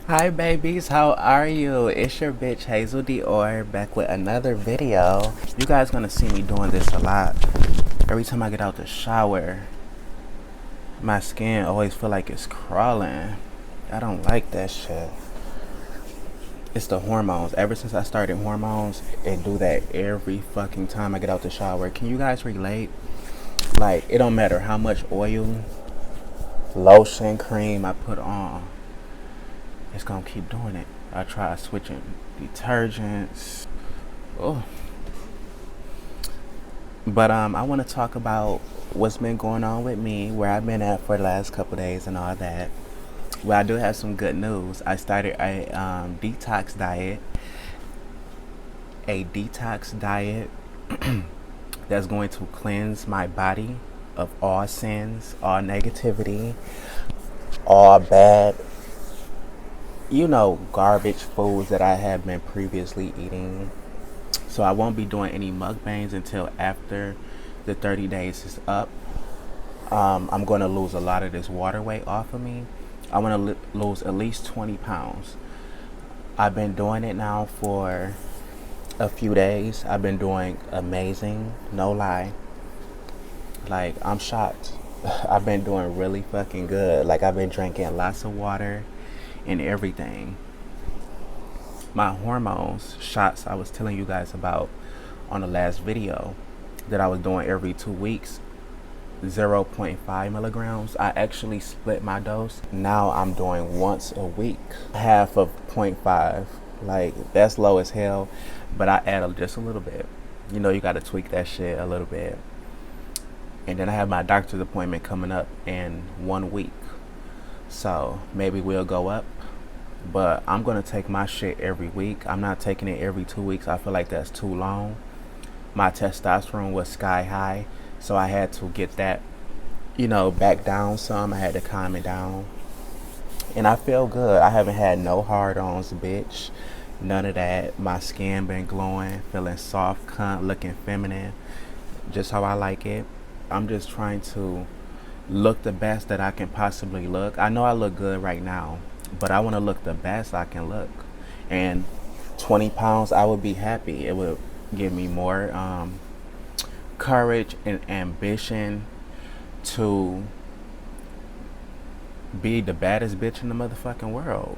Hi babies, how are you? It's your bitch Hazel Dior back with another video. You guys gonna see me doing this a lot. Every time I get out the shower, my skin always feel like it's crawling. I don't like that shit. It's the hormones. Ever since I started hormones, it do that every fucking time I get out the shower. Can you guys relate? Like, it don't matter how much oil, lotion, cream I put on. It's gonna keep doing it. I try switching detergents. Oh, but I want to talk about what's been going on with me, where I've been at for the last couple days, and all that. Well, I do have some good news. I started a detox diet that's going to cleanse my body of all sins, all negativity, all bad, garbage foods that I have been previously eating. So I won't be doing any mukbangs until after the 30 days is up. I'm going to lose a lot of this water weight off of me. I want to lose at least 20 pounds. I've been doing it now for a few days. I've been doing amazing, no lie. Like, I'm shocked. I've been doing really fucking good. Like, I've been drinking lots of water and everything. My hormones shots I was telling you guys about on the last video that I was doing every 2 weeks, 0.5 milligrams. I actually split my dose. Now I'm doing once a week, half of 0.5. Like, that's low as hell, but I add just a little bit. You got to tweak that shit a little bit. And then I have my doctor's appointment coming up in 1 week. So maybe we'll go up. But I'm going to take my shit every week. I'm not taking it every 2 weeks. I feel like that's too long. My testosterone was sky high. So I had to get that, back down some. I had to calm it down. And I feel good. I haven't had no hard-ons, bitch. None of that. My skin been glowing. Feeling soft, cunt, looking feminine. Just how I like it. I'm just trying to look the best that I can possibly look. I know I look good right now, but I want to look the best I can look. And 20 pounds, I would be happy. It would give me more courage and ambition to be the baddest bitch in the motherfucking world.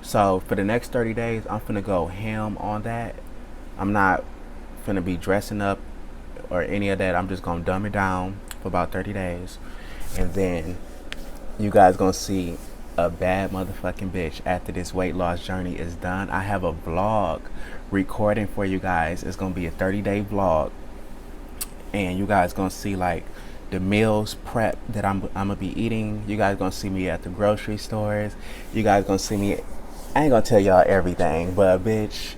So for the next 30 days, I'm finna go ham on that. I'm not finna be dressing up or any of that. I'm just gonna dumb it down for about 30 days. And then you guys gonna see a bad motherfucking bitch after this weight loss journey is done. I have a vlog recording for you guys. It's gonna be a 30-day vlog, and you guys gonna see like the meals prep that I'm gonna be eating. You guys gonna see me at the grocery stores. You guys gonna see me. I ain't gonna tell y'all everything, but bitch,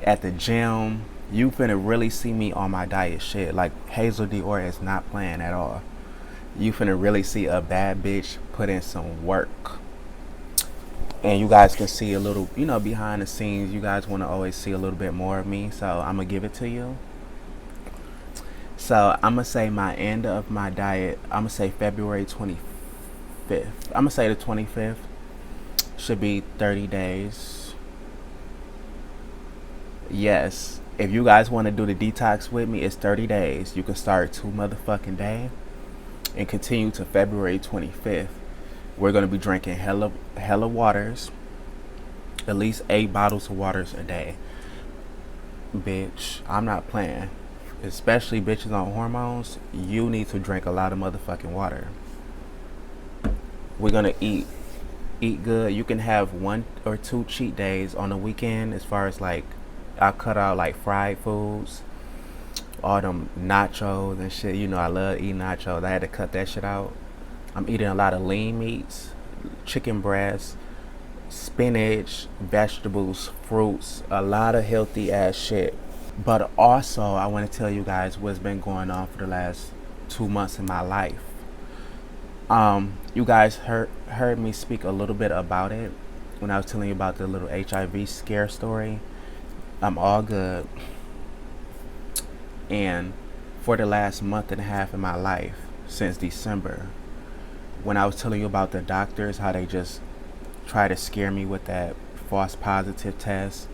at the gym, you finna really see me on my diet shit. Like, Hazel Dior is not playing at all. You finna really see a bad bitch put in some work. And you guys can see a little, behind the scenes. You guys want to always see a little bit more of me, so I'm gonna give it to you. So I'm gonna say my end of my diet, I'm gonna say February 25th. I'm gonna say the 25th. Should be 30 days. Yes, if you guys want to do the detox with me, it's 30 days. You can start 2 motherfucking days and continue to February 25th. We're going to be drinking hella waters, at least 8 bottles of waters a day. Bitch, I'm not playing. Especially bitches on hormones, you need to drink a lot of motherfucking water. We're going to eat good. You can have 1 or 2 cheat days on the weekend. As far as like, I cut out like fried foods, all them nachos and shit. I love eating nachos. I had to cut that shit out. I'm eating a lot of lean meats, chicken breasts, spinach, vegetables, fruits, a lot of healthy ass shit. But also, I want to tell you guys what's been going on for the last 2 months in my life. You guys heard me speak a little bit about it when I was telling you about the little HIV scare story. I'm all good. And for the last month and a half in my life, since December, when I was telling you about the doctors, how they just try to scare me with that false positive test.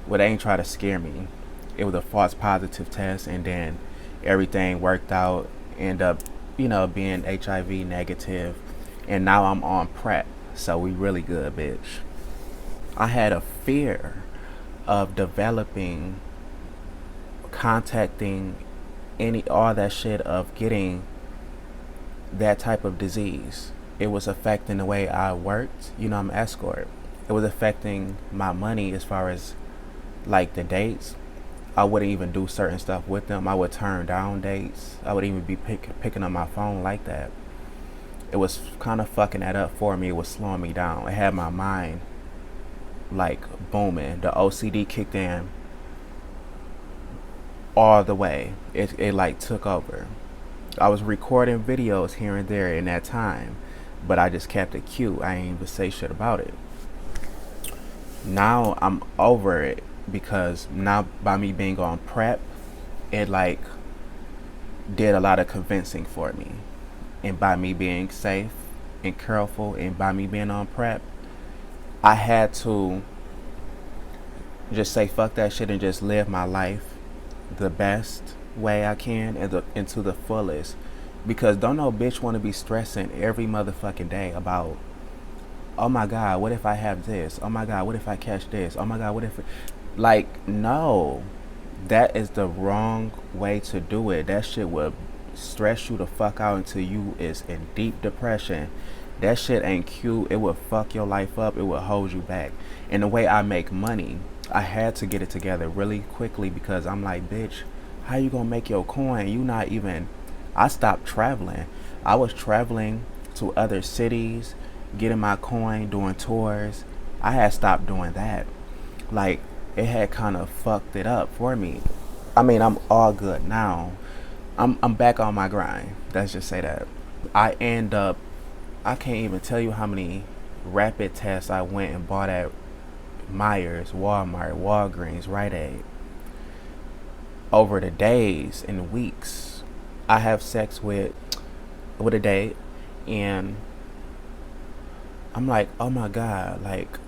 Well, they ain't try to scare me. It was a false positive test, and then everything worked out. End up, being HIV negative, and now I'm on PrEP. So we really good, bitch. I had a fear of developing, contacting all that shit, of getting that type of disease. It was affecting the way I worked. I'm an escort. It was affecting my money as far as like the dates. I wouldn't even do certain stuff with them. I would turn down dates. I would even be picking up my phone like that. It was kind of fucking that up for me. It was slowing me down. It had my mind like booming. The OCD kicked in all the way. It like took over. I was recording videos here and there in that time, but I just kept it cute. I ain't even say shit about it. Now I'm over it, because now by me being on PrEP, it like did a lot of convincing for me. And by me being safe and careful, and by me being on PrEP, I had to just say fuck that shit and just live my life the best way I can, and to the fullest. Because don't no bitch want to be stressing every motherfucking day about, oh my god, what if I have this? Oh my god, what if I catch this? Oh my god, what if like, no. That is the wrong way to do it. That shit will stress you the fuck out until you is in deep depression. That shit ain't cute. It will fuck your life up. It will hold you back. And the way I make money, I had to get it together really quickly, because I'm like, bitch, how you gonna make your coin? You not even. I stopped traveling. I was traveling to other cities, getting my coin, doing tours. I had stopped doing that. Like, it had kind of fucked it up for me. I mean, I'm all good now. I'm back on my grind. Let's just say that. I can't even tell you how many rapid tests I went and bought at Myers, Walmart, Walgreens, Rite Aid. Over the days and weeks, I have sex with a date, and I'm like, oh my god, like,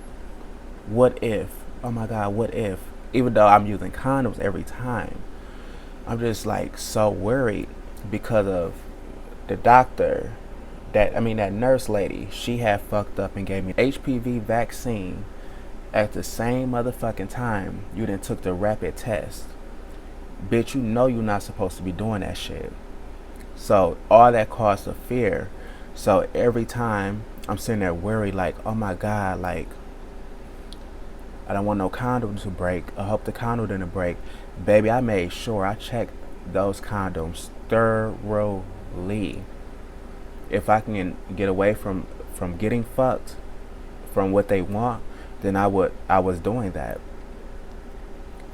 what if? Oh my god, what if? Even though I'm using condoms every time, I'm just like so worried, because of the doctor, that nurse lady. She had fucked up and gave me HPV vaccine at the same motherfucking time you done took the rapid test. Bitch, you're not supposed to be doing that shit. So all that caused a fear. So every time I'm sitting there worried, like, oh my god, like, I don't want no condom to break. I hope the condom didn't break. Baby, I made sure I checked those condoms thoroughly. If I can get away from getting fucked, from what they want, then I was doing that.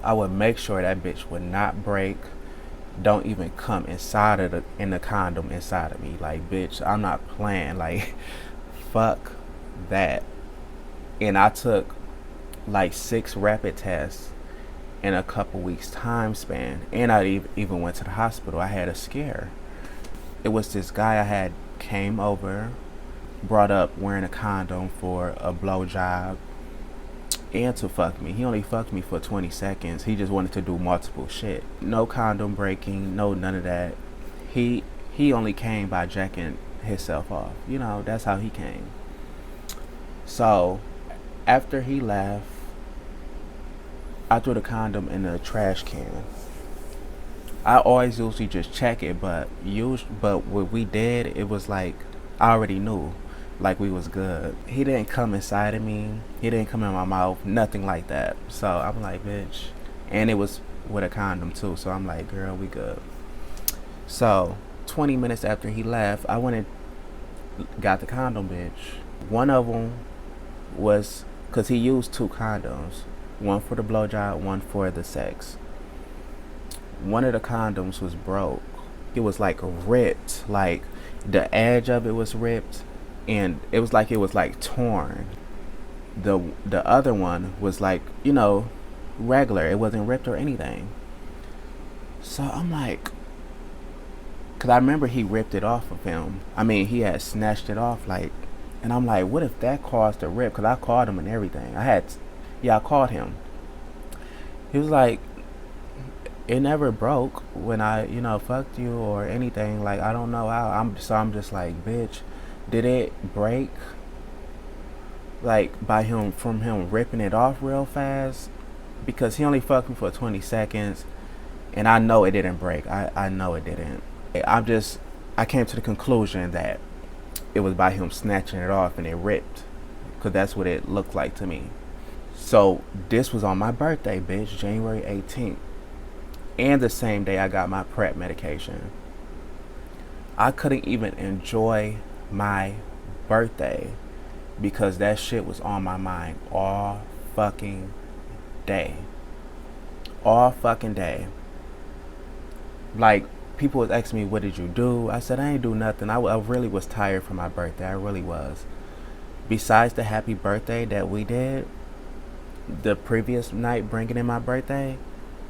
I would make sure that bitch would not break. Don't even come in the condom inside of me. Like, bitch, I'm not playing. Like, fuck that. And I took like 6 rapid tests in a couple weeks time span, and I even went to the hospital. I had a scare. It was this guy I had came over, brought up wearing a condom for a blowjob and to fuck me. He only fucked me for 20 seconds. He just wanted to do multiple shit. No condom breaking, no none of that. He only came by jacking himself off. That's how he came. So after he left, I threw the condom in the trash can. I always usually just check it, but what we did, it was like I already knew, like we was good. He didn't come inside of me. He didn't come in my mouth. Nothing like that. So I'm like, bitch. And it was with a condom too. So I'm like, girl, we good. So 20 minutes after he left, I went and got the condom, bitch. One of them was, because he used 2 condoms. One for the blowjob, one for the sex. One of the condoms was broke. It was like ripped. Like, the edge of it was ripped, and it was like torn. The other one was like, regular. It wasn't ripped or anything. So I'm like, because I remember he ripped it off of him. He had snatched it off like And I'm like, what if that caused a rip? Because I called him and everything. Yeah, I called him. He was like, it never broke when I, fucked you or anything. Like, I don't know how. I'm just like, bitch, did it break? Like, from him ripping it off real fast? Because he only fucked me for 20 seconds. And I know it didn't break. I know it didn't. I came to the conclusion that it was by him snatching it off and it ripped. Because that's what it looked like to me. So this was on my birthday, bitch, January 18th. And the same day I got my PrEP medication. I couldn't even enjoy my birthday because that shit was on my mind all fucking day. All fucking day. Like, people was asking me, what did you do? I said, I ain't do nothing. I really was tired for my birthday. I really was. Besides the happy birthday that we did, the previous night bringing in my birthday,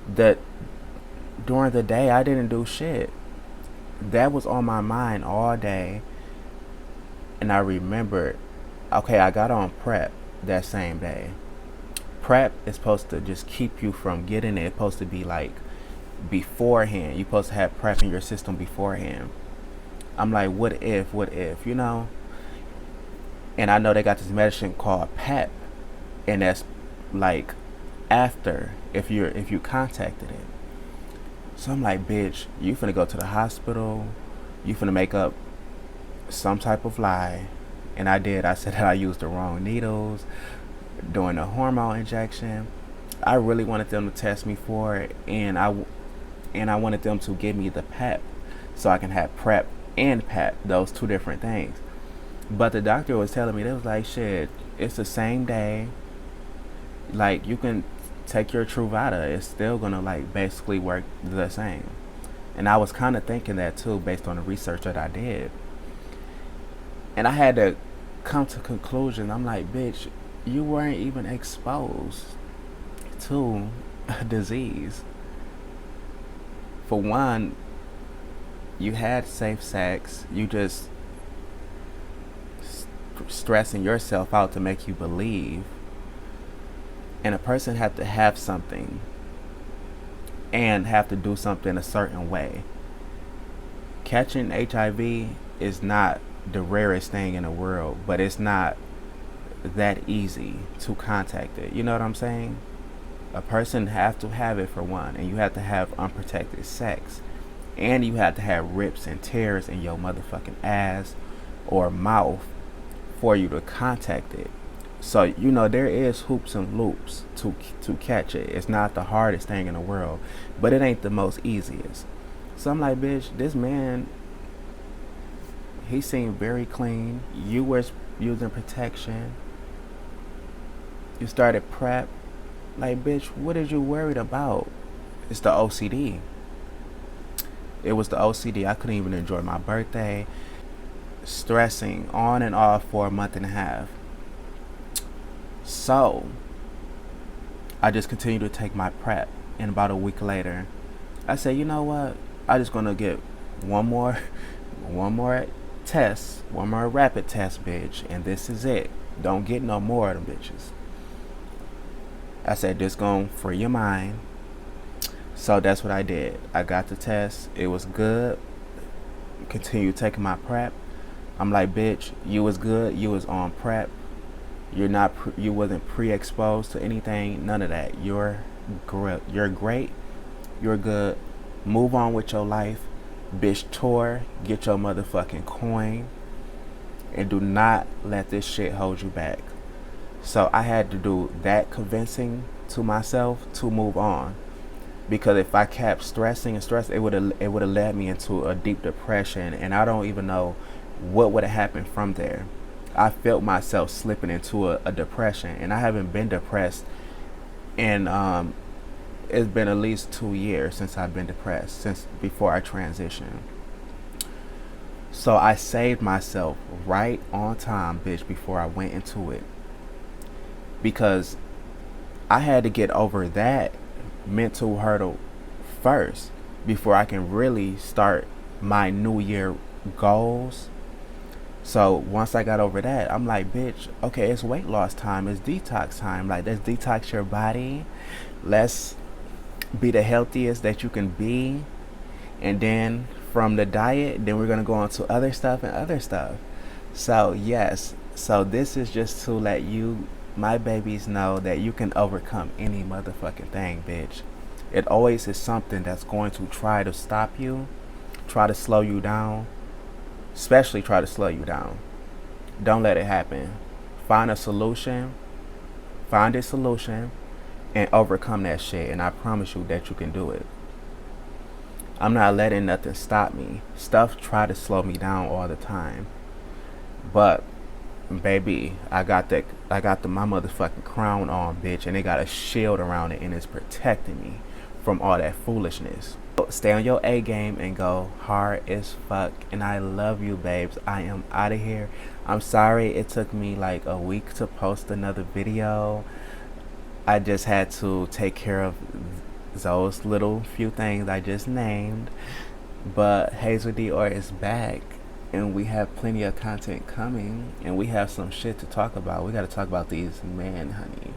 that during the day I didn't do shit. That was on my mind all day. And I remembered, okay, I got on PrEP that same day. PrEP is supposed to just keep you from getting it. It's supposed to be like beforehand. You're supposed to have PrEP in your system beforehand. I'm like, what if, And I know they got this medicine called PEP, and that's like after if you contacted it. So I'm like, bitch, you finna go to the hospital, you finna make up some type of lie. And I did. I said that I used the wrong needles during the hormone injection. I really wanted them to test me for it, and I wanted them to give me the PEP so I can have PrEP and PEP, those two different things. But the doctor was telling me, they was like, shit, it's the same day. Like, you can take your Truvada, it's still gonna like basically work the same. And I was kind of thinking that too, based on the research that I did. And I had to come to a conclusion. I'm like, bitch, you weren't even exposed to a disease. For one, you had safe sex. You just stressing yourself out to make you believe. And a person had to have something and have to do something a certain way. Catching HIV is not the rarest thing in the world, but it's not that easy to contact it. You know what I'm saying? A person have to have it for one, and you have to have unprotected sex, and you have to have rips and tears in your motherfucking ass or mouth for you to contact it. So, there is hoops and loops to catch it. It's not the hardest thing in the world, but it ain't the most easiest. So I'm like, bitch, this man, he seemed very clean. You were using protection. You started PrEP. Like, bitch, what are you worried about? It's the OCD. It was the OCD. I couldn't even enjoy my birthday. Stressing on and off for a month and a half. So, I just continued to take my PrEP. And about a week later, I said, you know what? I'm just going to get one more test, one more rapid test, bitch. And this is it. Don't get no more of them bitches. I said, this gon' free your mind. So that's what I did. I got the test. It was good. Continued taking my PrEP. I'm like, bitch, you was good. You was on PrEP. You wasn't pre-exposed to anything. None of that. You're great. You're good. Move on with your life. Bitch, tour. Get your motherfucking coin. And do not let this shit hold you back. So I had to do that convincing to myself to move on. Because if I kept stressing, it would have led me into a deep depression, and I don't even know what would have happened from there. I felt myself slipping into a depression, and I haven't been depressed, and it's been at least 2 years since I've been depressed, since before I transitioned. So I saved myself right on time, bitch, before I went into it, because I had to get over that mental hurdle first before I can really start my new year goals So once I got over that, I'm like, bitch, okay, it's weight loss time, it's detox time. Like, let's detox your body. Let's be the healthiest that you can be. And then from the diet, then we're gonna go on to other stuff and other stuff. So yes, so this is just to let you, my babies, know that you can overcome any motherfucking thing, bitch. It always is something that's going to try to stop you, try to slow you down, especially try to slow you down. Don't let it happen. Find a solution, find a solution, and overcome that shit. And I promise you that you can do it. I'm not letting nothing stop me. Stuff try to slow me down all the time. But baby, I got the my motherfucking crown on, bitch, and it got a shield around it and it's protecting me from all that foolishness. Stay on your A game and go hard as fuck. And I love you, babes. I am out of here. I'm sorry it took me like a week to post another video. I just had to take care of those little few things I just named. But Hazel Dior is back, and we have plenty of content coming, and we have some shit to talk about. We got to talk about these men, honey.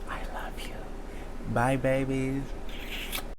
I love you. Bye, babies.